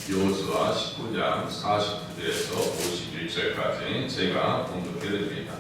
여호수아 19장 49절에서 51절까지 제가 봉독해드립니다.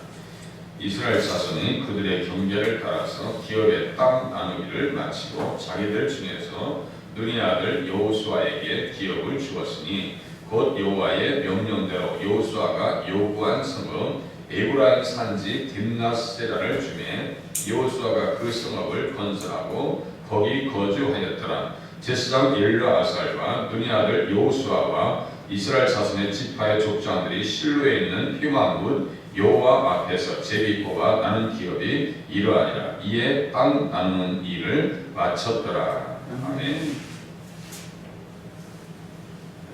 이스라엘 자손이 그들의 경계를 따라서 기업의 땅 나누기를 마치고 자기들 중에서 눈의 아들 여호수아에게 기업을 주었으니 곧 여호와의 명령대로 여호수아가 요구한 성읍 에브라임 산지 딥낫세라를 주매 여호수아가 그 성읍을 건설하고 거기 거주하였더라. 제사장 엘르아살과 눈의 아들 여호수아와 이스라엘 자손의 지파의 족장들이 실로에 있는 휘마뭇 여호와 앞에서 제비고와 나눈 기업이 이러하니라. 이에 땅 나누는 일을 마쳤더라. 아멘.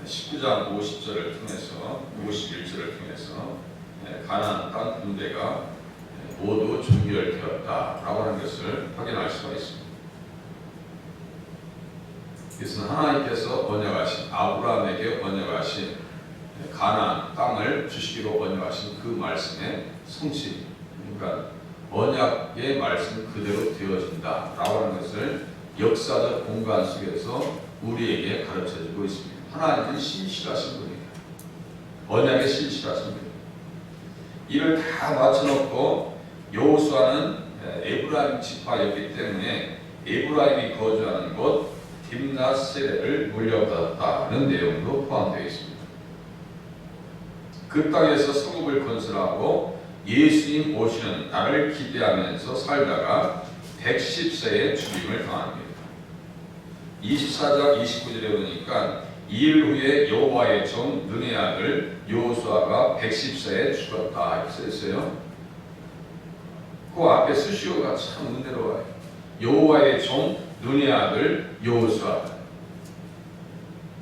19장 50절을 통해서 51절을 통해서 가나안 땅 군대가 모두 종결되었다라고 하는 것을 확인할 수가 있습니다. 이것은 하나님께서 언약하신 아브라함에게 언약하신 가나안 땅을 주시기로 언약하신 그 말씀의 성취, 그러니까 언약의 말씀 그대로 되어진다라고 하는 것을 역사적 공간 속에서 우리에게 가르쳐주고 있습니다. 하나님은 신실하신 분이에요. 언약의 신실하신 분이에요. 이를 다 맞춰놓고 여호수아는 에브라임 지파였기 때문에 에브라임이 거주하는 곳 딥낫세레를 물려받았다는 내용도 포함되어 있습니다. 그 땅에서 성읍을 건설하고 예수님 오시는 날을 기대하면서 살다가 110세에 죽임을 당합니다. 24장 29절에 보니까 2일 후에 여호와의 종 눈의 아들 여호수아가 110세에 죽었다 이렇게 써있어요. 그 앞에 수식어가 참 은혜로워요. 여호와의 종 눈의 아들 여호수아.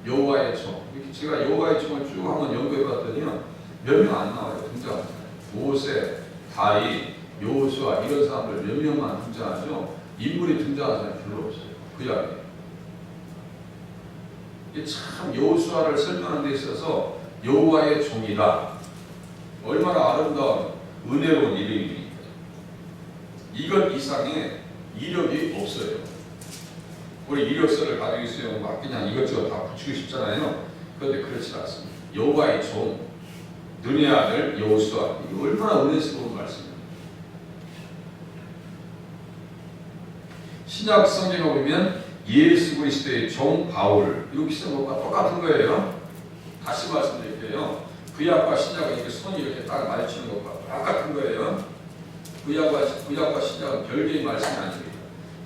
여호와의 종. 이렇게 제가 여호와의 종을 쭉 한번 연구해봤더니요, 몇 명 안 나와요. 등장. 모세, 다윗, 여호수아 이런 사람들 몇 명만 등장하죠. 인물이 등장하는 사람이 별로 없어요. 그 이야기. 참 여호수아를 설명하는 데 있어서 여호와의 종이다. 얼마나 아름다운 은혜로운 이름입니까? 이것 이상의 이력이 없어요. 우리 이력서를 가지고 있으면 막 그냥 이것저것 다 붙이고 싶잖아요. 그런데 그렇지 않습니다. 여호와의 종, 눈의 아들 여호수아. 이게 얼마나 은혜스러운 말씀입니다. 신약 성경에 보면 예수 그리스도의 종 바울 이렇게 쓴 것과 똑같은 거예요. 다시 말씀드릴게요. 구약과 신약은 이렇게 손이 이렇게 딱 마주치는 것과 똑같은 거예요. 구약과 신약은 별개의 말씀이 아닙니다.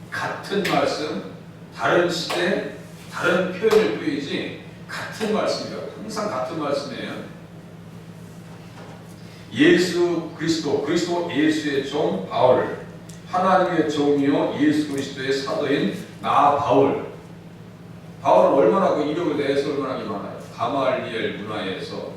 같은 말씀, 다른 시대, 다른 표현을 보이지 같은 말씀이에요. 항상 같은 말씀이에요. 예수 그리스도 예수의 종 바울, 하나님의 종이요 예수 그리스도의 사도인 나 바울은 얼마나 그 이력을 내서 얼마나 많아요. 가말리엘 문화에서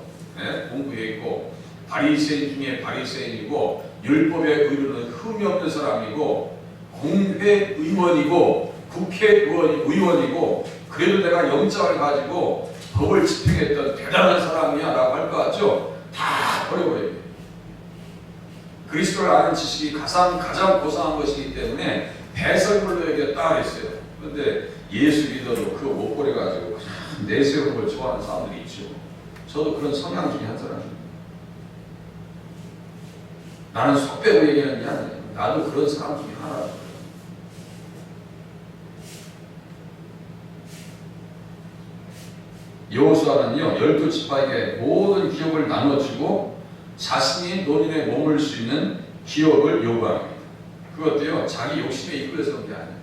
공부했고 바리새인 중에 바리새인이고 율법에 의르는 흠이 없는 사람이고 공회의원이고 국회의원이고 그래도 내가 영장을 가지고 법을 집행했던 대단한 사람이야 라고 할 것 같죠? 다 버려버려요. 그리스도를 아는 지식이 가장 고상한 것이기 때문에 배설물로에게 했어요. 그런데 예수 믿어도 그거 못 버려가지고 내세우는 걸 좋아하는 사람들이 있죠. 저도 그런 성향 중에 한 사람입니다. 나는 속 빼고 얘기하는 게 아니에요. 나도 그런 사람 중에 하나라고. 여호수아는요 12지파에게 모든 기업을 나눠주고 자신이 논인에 머물 수 있는 기업을 요구합니다. 그것도요 자기 욕심에 이끌려서 그런 게 아니에요.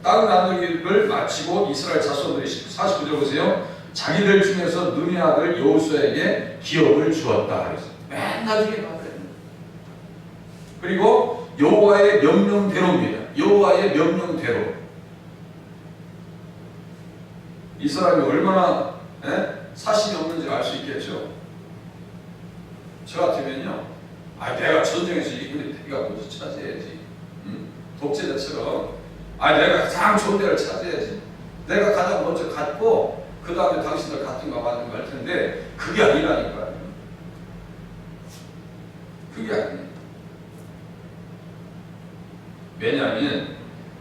땅 나누기를 마치고 이스라엘 자손들이 49절 보세요. 자기들 중에서 눈의 아들 여호수아에게 기업을 주었다. 그래서 맨 나중에 나와요. 그리고 여호와의 명령대로입니다. 여호와의 명령대로. 이 사람이 얼마나 사심이 없는지 알 수 있겠죠. 저 같으면요, 내가 전쟁에서 이기면 네가 먼저 차지해야지. 독재자처럼 내가 가장 좋은 데를 차지해야지. 내가 가장 먼저 갖고 그 다음에 당신들 같은 거 맞는 거 할 텐데 그게 아니라니까요. 그게 아니에요. 왜냐하면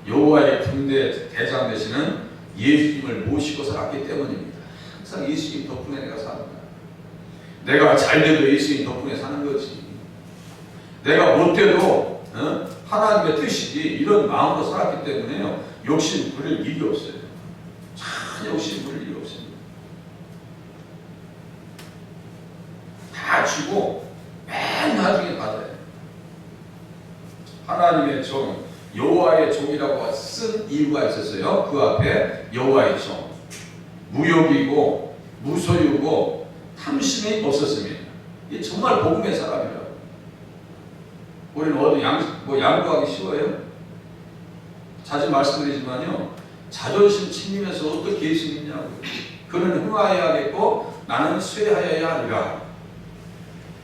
여호와의 군대 대장 되시는 예수님을 모시고 살았기 때문입니다. 항상 예수님 덕분에 내가 사는 거야. 내가 잘 돼도 예수님 덕분에 사는 거지. 내가 못돼도 하나님의 뜻이지 이런 마음으로 살았기 때문에요. 욕심 부릴 일이 없어요. 전혀 욕심 부릴 일이 없습니다. 다 주고 맨 나중에 받아요. 하나님의 종, 여호와의 종이라고 쓴 이유가 있었어요. 그 앞에 여호와의 종, 무욕이고 무소유고 탐심이 없었습니다. 이 정말 복음의 사람이라고. 우리는 어디 양보하기 쉬워요? 자주 말씀드리지만요, 자존심 챙기면서 어떻게 예수 믿냐고요. 그는 흥하여야겠고 나는 쇠하여야 하리라.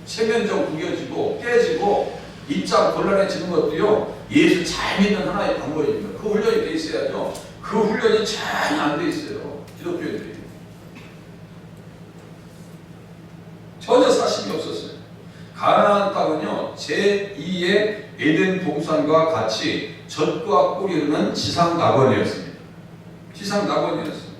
체면적 구겨지고 깨지고 입장 곤란해지는 것도요, 예수 잘 믿는 하나의 방법입니다. 그 훈련이 돼 있어야죠. 그 훈련이 전혀 안 돼 있어요, 기독교인들이. 전혀 사심이 없었어요. 가나안 땅은요, 제2의 에덴 동산과 같이 젖과 꿀이 흐르는 지상 낙원이었습니다. 지상 낙원이었습니다.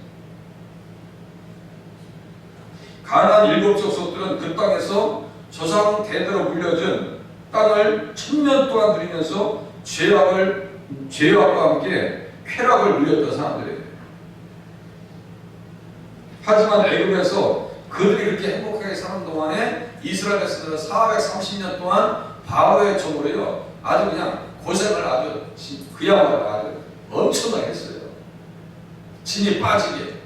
가나안 일곱 족속들은 그 땅에서 조상 대대로 물려준 땅을 1000년 동안 누리면서 죄악과 함께 쾌락을 누렸던 사람들이에요. 하지만 애굽에서 그들이 그렇게 행복하게 사는 동안에 이스라엘 백성들은 430년 동안 바로의 종으로요, 아주 그냥 고생을 아주 그야말로 아주 엄청나게 했어요. 진이 빠지게,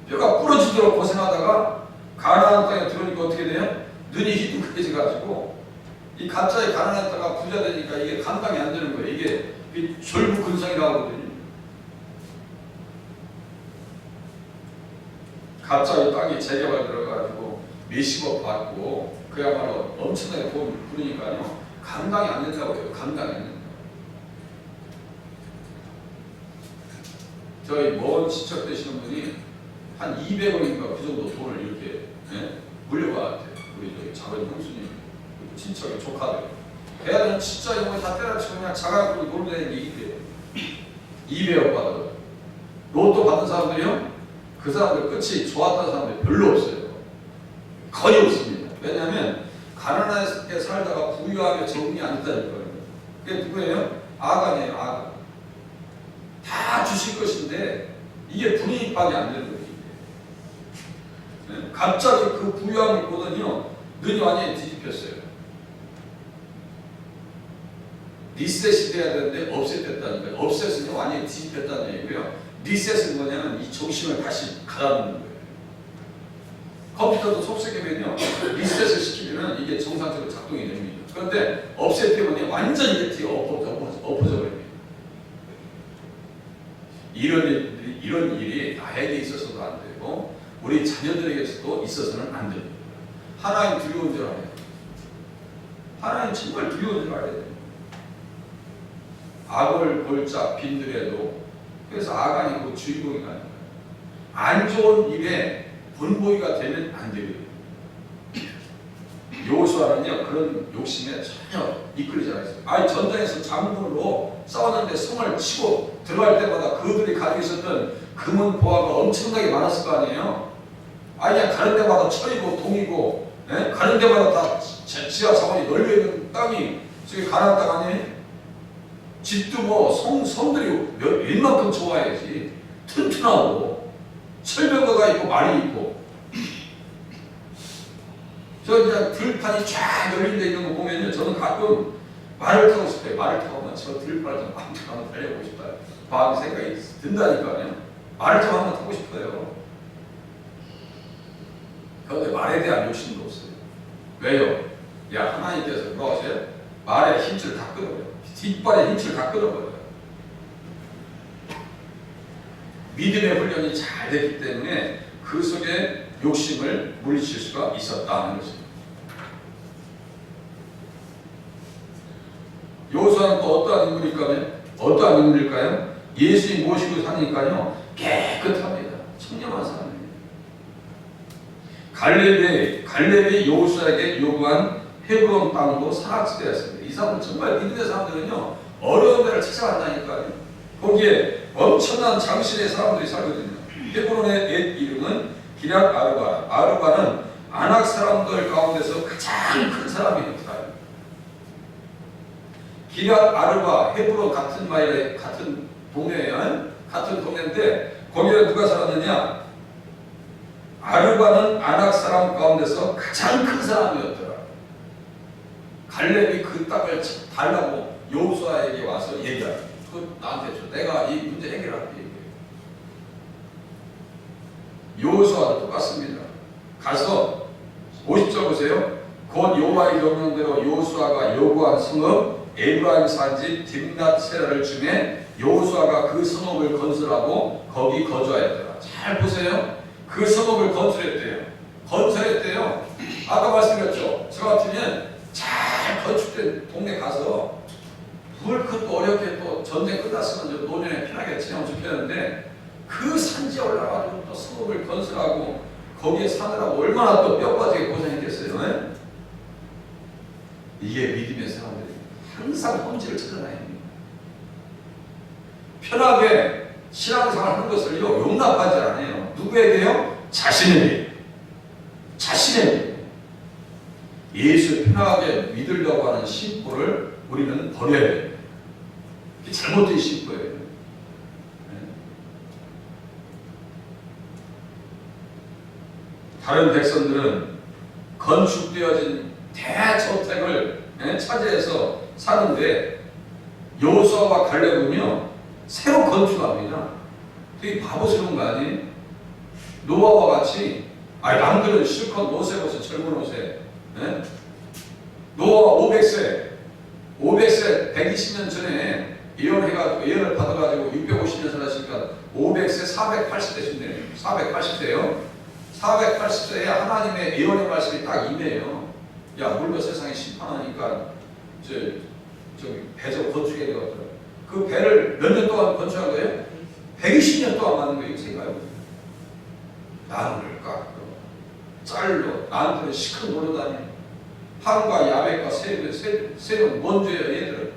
뼈가 부러지도록 고생하다가 가나안 땅에 들어오니까 어떻게 돼요? 눈이 희둥해져가지고 이 가짜의 가나안 땅가 부자 되니까 이게 감당이 안 되는 거예요. 이게 졸부근성이라고 하거든요. 가짜의 땅이 재개발 들어가지고 몇십억 받고 그야말로 엄청나게 돈 부르니까요, 감당이 안 된다고 해요. 감당이 안 된다. 저희 먼 친척 되시는 분이 한 200억인가 그 정도 돈을 이렇게 물려받았대요. 우리 저희 작은 형수님, 친척의 조카들. 걔는 진짜 이거 다 때려치고 그냥 자가구로 놀고 다니는 게 있대요. 200억 받아요. 로또 받은 사람들이요, 그 사람들 끝이 좋았던 사람들이 별로 없어요. 거의 없습니다. 왜냐하면 가난하게 살다가 부유하게 적응이 안 됐다니까요. 그게 누구예요? 아간이에요. 아간. 다 주실 것인데 이게 불이익밖에 안 되는 거예요. 갑자기 그 부유함을 보더니요, 눈이 완전히 뒤집혔어요. 리셋이 돼야 되는데 업셋됐다니까요. 업셋은 완전히 뒤집혔다는 얘기고요. 리셋은 뭐냐면 이 정신을 다시 가다놓는 거예요. 컴퓨터도 속세계면요, 리셋을 시키면 이게 정상적으로 작동이 됩니다. 그런데 업셋 때문에 완전히 이게 엎어져 버립니다. 이런 일이 나에게 있어서도 안 되고 우리 자녀들에게서도 있어서는 안 됩니다. 하나님 두려운 줄 알아야 돼요. 하나님 정말 두려운 줄 알아야 돼요. 악을 골짜 빈들에도, 그래서 아간이 그 주인공이 아닙니다. 안 좋은 일에 본보기가 되면 안 되거든요. 여호수아는요, 그런 욕심에 전혀 이끌리지 않았어요. 아니, 전장에서 장군으로 싸웠는데 성을 치고 들어갈 때마다 그들이 가지고 있었던 금은 보화가 엄청나게 많았을 거 아니에요. 아니, 그냥 가는 데마다 철이고 동이고, 가는 데마다 다 지하 자원이 널려있는 땅이 저기 가나안 땅 아니에요? 집도 뭐 성들이 웬만큼 좋아야지. 튼튼하고 철벽가가 있고 말이 있고, 저 그냥 들판이 쫙 열린 데 있는 거 보면요, 저는 가끔 말을 타고 싶어요. 말을 타고 저 들판을 좀 한번 달려보고 싶다. 마음의 생각이 든다니까요. 말을 좀 한번 타고 싶어요. 그런데 말에 대한 욕심도 없어요. 왜요? 야, 하나님께서 뭐라고 하세요? 말의 힘줄 다 끊어버려요. 뒷발의 힘줄 다 끊어버려요. 믿음의 훈련이 잘 됐기 때문에 그 속에 욕심을 물리칠 수가 있었다는 것입니다. 여호수아는 또 어떠한 인물일까요? 예수님 모시고 사니까요, 깨끗합니다. 청렴한 사람입니다. 갈렙이 여호수아에게 요구한 헤브론 땅도 사락지대였습니다. 이 사람은 정말 믿음의 사람들은요, 어려운 데를 찾아간다니까요. 거기에 엄청난 장신의 사람들이 살거든요. 헤브론의 옛 이름은 기럇 아르바. 아르바는 아낙 사람들 가운데서 가장 큰 사람이었다. 기럇 아르바, 헤브론 같은 마을에 같은 동네에 같은 동네인데 거기에 누가 살았느냐? 아르바는 아낙 사람 가운데서 가장 큰 사람이었더라. 갈렙이 그 땅을 달라고 여호수아에게 와서 얘기하라. 그 나한테 줘. 내가 이 문제 해결할게. 여호수아도 똑같습니다. 가서 50절 보세요. 곧 여호와의 명령대로 여호수아가 요구한 성읍 에브라임 산지 딥낫 세라를 주매 여호수아가 그 성읍을 건설하고 거기 거주하였더라. 잘 보세요. 그 성읍을 건설했대요. 건설했대요. 아까 말씀드렸죠. 저 같으면 잘 건축된 동네 가서 뭘 그것도 어렵게 또 전쟁 끝났으면 좀 노년에 편하게 지내면 좋겠는데 그 산지에 올라가지고 또 성읍을 건설하고 거기에 사느라고 얼마나 또 뼈빠지게 고생했겠어요. 네? 이게 믿음의 사람들이 항상 험지를 찾아다닙니다. 편하게 신앙생활 하는 것을요 용납하지 않아요. 누구에게요? 자신에게. 자신에게. 예수를 편하게 믿으려고 하는 심보를 우리는 버려야 돼요. 이게 잘못된 심보예요. 다른 백성들은 건축되어진 대저택을 차지해서 사는데 여호수아와 갈렙은요 새로 건축합니다. 되게 바보스러운 거 아니에요? 노아와 같이 남들은 실컷 옷에 벗어 젊은 옷에 노아가 500세 120년 전에 예언을 받아가지고 650년 살았으니까 500세 480세신데 480세요. 480세에 하나님의 예언의 말씀이 딱 임해요. 야, 물과 세상에 심판하니까 저기 배 좀 건축해야 되거든. 그 배를 몇 년 동안 건축한 거예요? 120년 동안 만든 거예요. 생각해요. 나무를 깎고 짤로 나한테는 시큰 놀러다니. 한과 야백과 새는 뭔 죄예요, 얘들은?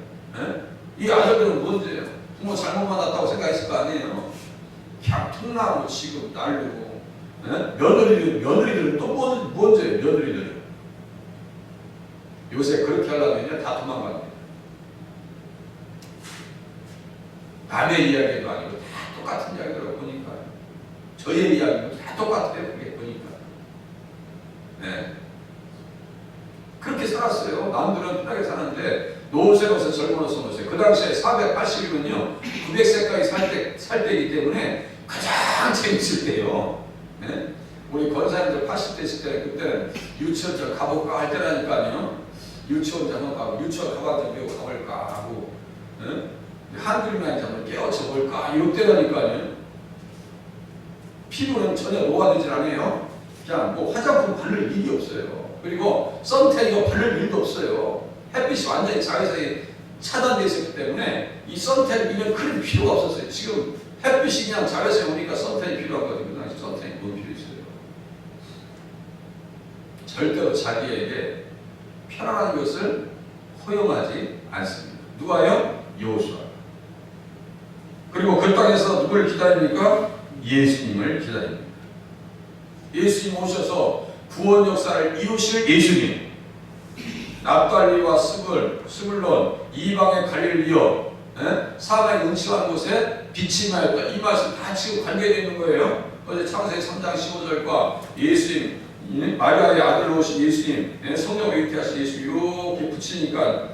이 아들들은 뭔 죄예요? 부모 잘못 만났다고 생각했을 거 아니에요? 그냥 통나무 지금 날르고 며느리들은 또 뭔 죄예요, 며느리들은? 요새 그렇게 하려면 다 도망갑니다. 남의 이야기도 아니고 다 똑같은 이야기를 보니까 저의 이야기도 다 똑같아요. 그게 보니까 그렇게 살았어요. 남들은 편하게 사는데 노세로서 젊어서 노세. 그 당시에 480이면요 900세까지 살 때이기 때문에 가장 재밌을 때예요. 우리 권사님들 80대 있을 때 그때는 유치원 좀 가볼까 할 때라니까요. 유치원 좀 가고 유치원 가봐도 가볼까 하고 한둘만 좀 깨워쳐 볼까 이럴 때라니까요. 피부는 전혀 노화되질 않아요. 그냥 뭐 화장품 바를 일이 없어요. 그리고 선탠이고 바를 일도 없어요. 햇빛이 완전히 자외선이 차단되어 있었기 때문에 이 선탠 이면 크림 필요가 없었어요. 지금 햇빛이 그냥 자외선이 오니까 선탠이 필요하거든요. 그 당시 선탠이 뭐 필요 있어요. 절대로 자기에게 편안한 것을 허용하지 않습니다. 누가요? 여호수아. 그리고 그 땅에서 누구를 기다립니까? 예수님을 기다립니다. 예수님 오셔서 구원 역사를 이루실 예수님. 납달리와 스불론 이방의 갈릴리여 사방에 응시한 곳에 빛이 임하였다. 이 말씀 다 지금 관계되어 있는 거예요. 어제 창세기 3장 15절과 예수님 마리아의 아들로 오신 예수님 성령을 잉태하신 예수 이렇게 붙이니까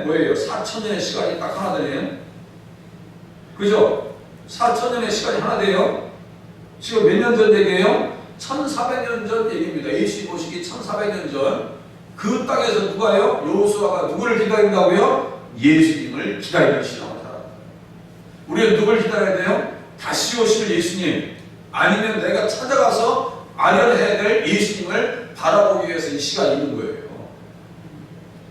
뭐예요? 4,000년의 시간이 딱 하나 되네요. 그죠? 4,000년의 시간이 하나 돼요. 지금 몇 년 전 얘기예요? 1400년 전 얘기입니다. 예수님 오시기 1400년 전 그 땅에서 누가요? 여호수아가 누구를 기다린다고요? 예수님을 기다리는 신앙을 살아요. 우리는 누구를 기다려야 돼요? 다시 오실 예수님 아니면 내가 찾아가서 아련해야 될 예수님을 바라보기 위해서 이 시간이 있는 거예요.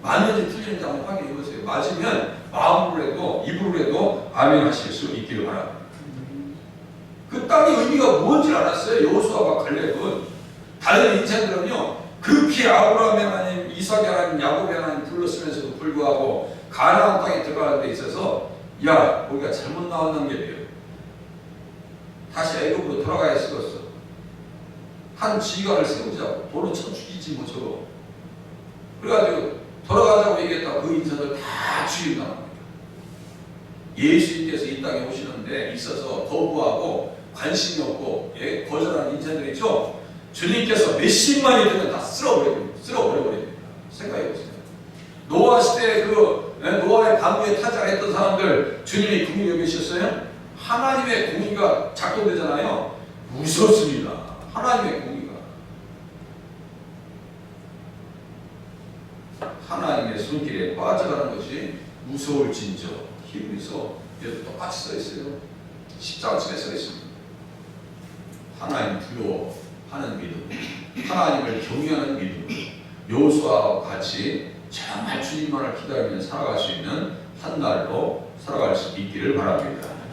맞는지 틀린지 한번 확인해 보세요. 맞으면 마음으로 해도 입으로 해도 아멘 하실 수 있기를 바랍니다. 그 땅의 의미가 뭔지 알았어요. 여호수아와 갈렙은. 다른 인생들은요 그렇게 아브라함의 하나님, 이삭의 하나님, 야곱의 하나님 불렀으면서도 불구하고 가나안 땅에 들어가는 데 있어서 야 거기가 잘못 나온 단계예요. 다시 애굽으로 돌아가야 쓰겠어. 한 지휘관을 세우자고. 돌로 쳐 죽이지 뭐 저거. 그래가지고 돌아가자고 얘기했다고 그 인사들 다 죽이고 나옵니다. 예수님께서 이 땅에 오시는데 있어서 거부하고 관심이 없고 거절하는 인사들 있죠. 주님께서 몇십만이 되면 다 쓸어버려버립니다. 생각해보세요. 노아 시대에 노아의 방주에 타작했던 사람들 주님이 궁이 여기셨어요? 하나님의 궁이가 작동되잖아요. 무섭습니다. 하나님의 궁이가. 하나님의 손길에 빠져가는 것이 무서울진저. 히브리서 여기 똑같이 써 있어요. 십자가쯤에 써 있습니다. 하나님 두려워하는 믿음, 하나님을 경외하는 믿음, 여호수아와 같이 정말 주님만을 기다리며 살아갈 수 있는 한 날로 살아갈 수 있기를 바랍니다.